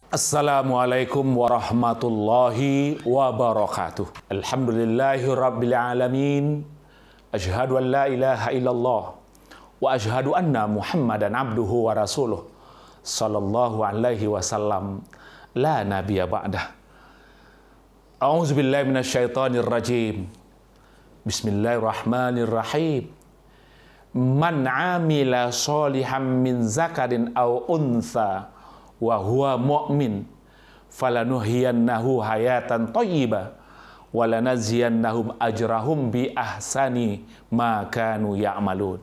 Assalamualaikum warahmatullahi wabarakatuh. Alhamdulillahi rabbil alamin. Ashhadu an la ilaha illallah wa ashhadu anna Muhammadan abduhu wa rasuluh sallallahu alaihi wasallam la nabiyya ba'dah. A'udzu billahi minasyaitonir rajim. Bismillahirrahmanirrahim. Man 'amila sholihan min zakarin aw untha wa huwa mu'min falanuhyiyannahu hayatan thayyibah wa lanajziyannahum ajrahum bi ahsani ma kanu ya'malun.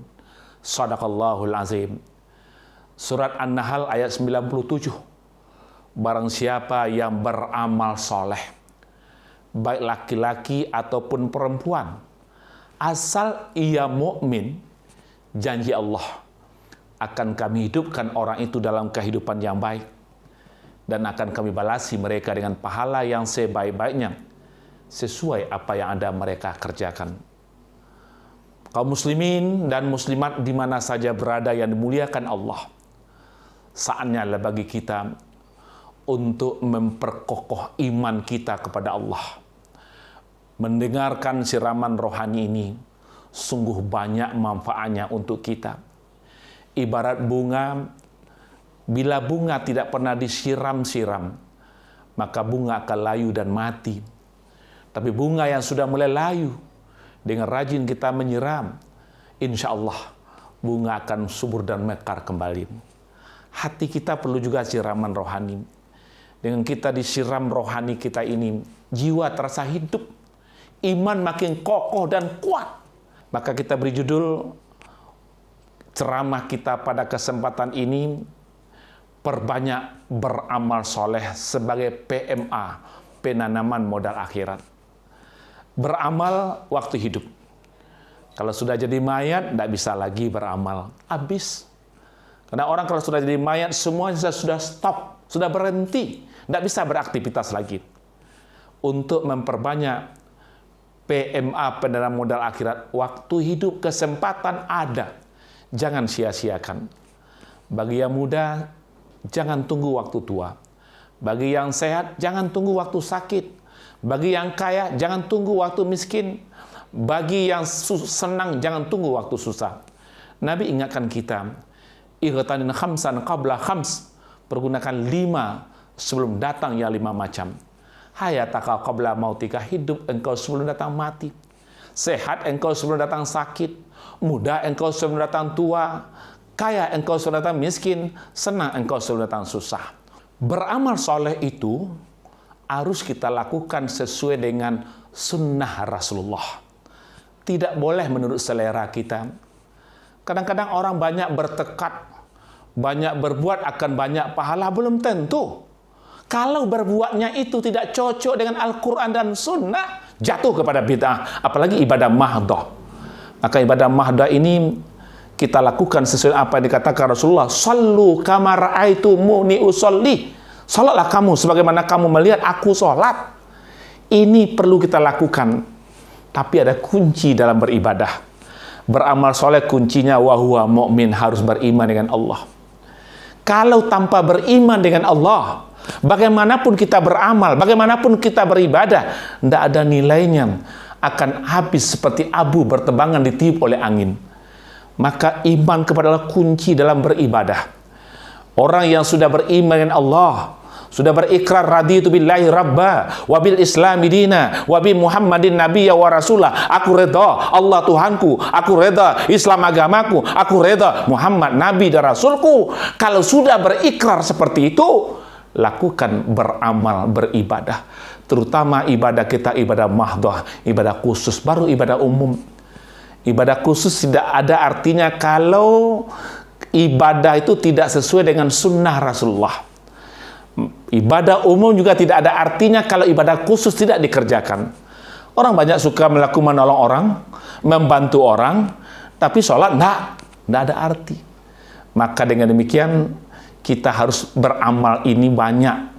Shadaqallahul azim. Surat An-Nahl ayat 97. Barang siapa yang beramal soleh, baik laki-laki ataupun perempuan, asal ia mukmin, janji Allah akan kami hidupkan orang itu dalam kehidupan yang baik dan akan kami balasi mereka dengan pahala yang sebaik-baiknya sesuai apa yang ada mereka kerjakan. Kaum muslimin dan muslimat di mana saja berada yang dimuliakan Allah, saatnya bagi kita untuk memperkokoh iman kita kepada Allah. Mendengarkan siraman rohani ini sungguh banyak manfaatnya untuk kita. Ibarat bunga, bila bunga tidak pernah disiram-siram, maka bunga akan layu dan mati. Tapi bunga yang sudah mulai layu, dengan rajin kita menyiram, insya Allah bunga akan subur dan mekar kembali. Hati kita perlu juga siraman rohani. Dengan kita disiram rohani kita ini, jiwa terasa hidup, iman makin kokoh dan kuat. Maka kita beri judul ceramah kita pada kesempatan ini, perbanyak beramal soleh sebagai PMA, penanaman modal akhirat. Beramal waktu hidup. Kalau sudah jadi mayat, tidak bisa lagi beramal. Habis. Karena orang kalau sudah jadi mayat, semuanya sudah stop, sudah berhenti. Tidak bisa beraktivitas lagi. Untuk memperbanyak PMA, penanaman modal akhirat, waktu hidup, kesempatan ada. Jangan sia-siakan. Bagi yang muda, jangan tunggu waktu tua. Bagi yang sehat, jangan tunggu waktu sakit. Bagi yang kaya, jangan tunggu waktu miskin. Bagi yang senang, jangan tunggu waktu susah. Nabi ingatkan kita, ightanim khamsan qabla khams. Pergunakan 5 sebelum datang yang 5 macam. Hayataka qabla mautika, hidup engkau sebelum datang mati. Sehat engkau sebelum datang sakit. Muda engkau sebelum datang tua, kaya engkau sebelum datang miskin, senang engkau sebelum datang susah. Beramal soleh itu harus kita lakukan sesuai dengan sunnah Rasulullah. Tidak boleh menurut selera kita. Kadang-kadang orang banyak bertekad, banyak berbuat akan banyak pahala, belum tentu. Kalau berbuatnya itu tidak cocok dengan Al-Quran dan Sunnah, jatuh kepada bid'ah, apalagi ibadah mahdoh. Maka ibadah mahdoh ini kita lakukan sesuai apa yang dikatakan Rasulullah. Sallu kama ra'aitumuni usolli. Salatlah kamu sebagaimana kamu melihat aku salat. Ini perlu kita lakukan. Tapi ada kunci dalam beribadah. Beramal soleh kuncinya wahuwa mu'min, harus beriman dengan Allah. Kalau tanpa beriman dengan Allah, bagaimanapun kita beramal, bagaimanapun kita beribadah, tidak ada nilainya. Akan habis seperti abu bertebangan ditiup oleh angin. Maka iman kepada kunci dalam beribadah. Orang yang sudah beriman dengan Allah, sudah berikrar raditu billahi rabba wa bil islami dina wa bi Muhammadin nabiyya wa rasulah. Aku reda Allah Tuhanku, aku reda Islam agamaku, aku reda Muhammad nabi dan rasulku. Kalau sudah berikrar seperti itu, lakukan beramal, beribadah. Terutama ibadah kita, ibadah mahdoh, ibadah khusus, baru ibadah umum. Ibadah khusus tidak ada artinya kalau ibadah itu tidak sesuai dengan sunnah Rasulullah. Ibadah umum juga tidak ada artinya kalau ibadah khusus tidak dikerjakan. Orang banyak suka melakukan menolong orang, membantu orang, tapi sholat tidak ada arti. Maka dengan demikian kita harus beramal ini banyak.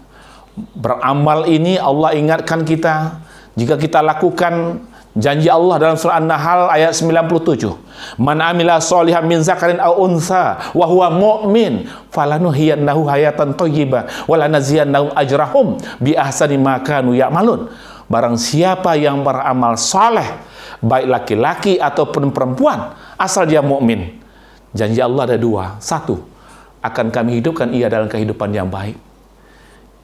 Beramal ini Allah ingatkan kita, jika kita lakukan Janji Allah dalam surah An-Nahl ayat 97. Man amila sholihan min zakarin aw untha wa huwa mu'min falanuhyiyannahu hayatan thayyibah wa lanaziyannahum ajrahum bi ahsani ma kanu ya'malun. Barang siapa yang beramal saleh, baik laki-laki ataupun perempuan, asal dia mukmin, janji Allah ada dua. Satu, akan kami hidupkan ia dalam kehidupan yang baik.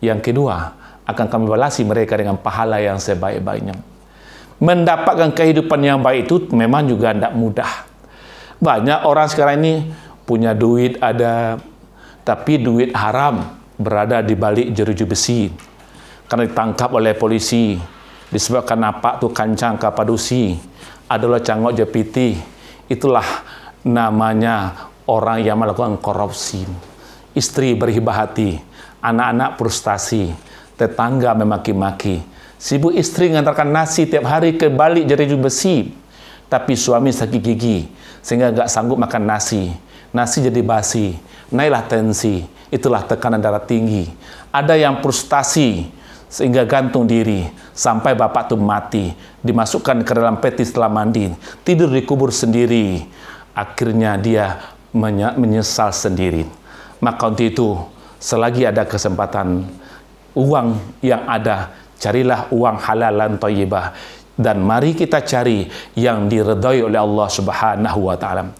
Yang kedua, akan kami balasi mereka dengan pahala yang sebaik-baiknya. Mendapatkan kehidupan yang baik itu memang juga tidak mudah. Banyak orang sekarang ini punya duit ada, tapi duit haram berada di balik jeruji besi. Karena ditangkap oleh polisi, disebabkan napak tu kancang kapadusi, adalah cangok jepiti. Itulah namanya orang yang melakukan korupsi. Istri berhibah hati, anak-anak frustasi, tetangga memaki-maki. Sibuk istri mengantarkan nasi tiap hari ke balik jeruji besi, tapi suami sakit gigi sehingga nggak sanggup makan nasi. Nasi jadi basi, naiklah tensi, itulah tekanan darah tinggi. Ada yang frustasi sehingga gantung diri sampai bapak tuh mati, dimasukkan ke dalam peti setelah mandi, tidur di kubur sendiri. Akhirnya dia menyesal sendiri. Maka untuk itu, selagi ada kesempatan, uang yang ada, carilah uang halalan thayyibah, dan mari kita cari yang diredai oleh Allah Subhanahu wa taala.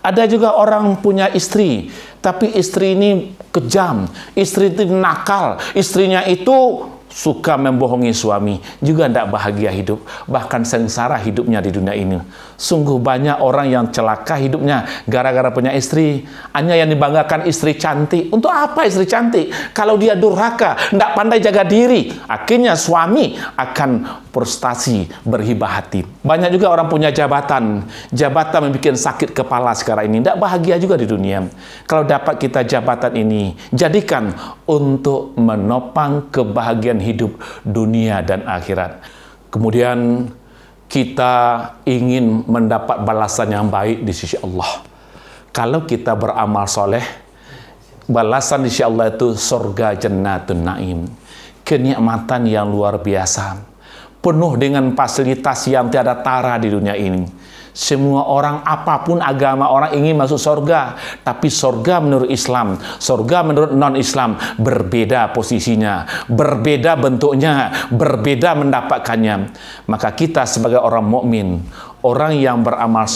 Ada juga orang punya istri, tapi istri ini kejam, istri itu nakal, istrinya itu suka membohongi suami, juga tidak bahagia hidup, bahkan sengsara hidupnya di dunia ini. Sungguh banyak orang yang celaka hidupnya gara-gara punya istri. Hanya yang dibanggakan istri cantik. Untuk apa istri cantik? Kalau dia durhaka, tidak pandai jaga diri, akhirnya suami akan frustasi, berhibah hati. Banyak juga orang punya jabatan. Jabatan membuat sakit kepala sekarang ini. Tidak bahagia juga di dunia. Kalau dapat kita jabatan ini, jadikan untuk menopang kebahagiaan hidup dunia dan akhirat. Kemudian kita ingin mendapat balasan yang baik di sisi Allah. Kalau kita beramal soleh, balasan di sisi Allah itu surga jannatun naim, kenikmatan yang luar biasa, penuh dengan fasilitas yang tiada tara di dunia ini. Semua orang, apapun agama, orang ingin masuk surga. Tapi surga menurut Islam, surga menurut non-Islam berbeda posisinya, berbeda bentuknya, berbeda mendapatkannya. Maka kita sebagai orang mukmin, orang yang beramal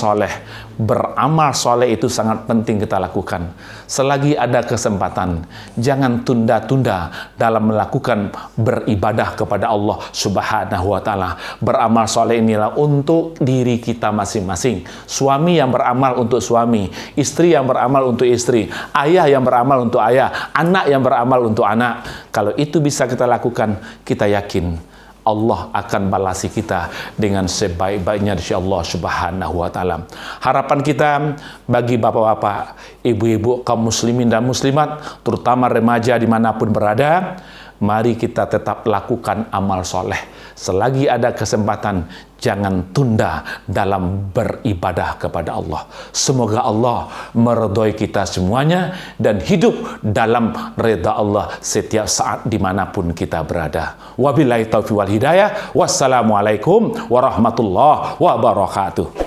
soleh itu sangat penting kita lakukan. Selagi ada kesempatan, jangan tunda-tunda dalam melakukan beribadah kepada Allah Subhanahu wa taala. Beramal soleh inilah untuk diri kita masing-masing. Suami yang beramal untuk suami, istri yang beramal untuk istri, ayah yang beramal untuk ayah, anak yang beramal untuk anak. Kalau itu bisa kita lakukan, kita yakin Allah akan balasi kita dengan sebaik-baiknya insya Allah Subhanahu wa taala. Harapan kita bagi bapak-bapak, ibu-ibu, kaum muslimin dan muslimat, terutama remaja dimanapun berada, mari kita tetap lakukan amal soleh. Selagi ada kesempatan, jangan tunda dalam beribadah kepada Allah. Semoga Allah meridhai kita semuanya dan hidup dalam redha Allah setiap saat dimanapun kita berada. Wabillahi taufiq wal hidayah. Wassalamualaikum warahmatullahi wabarakatuh.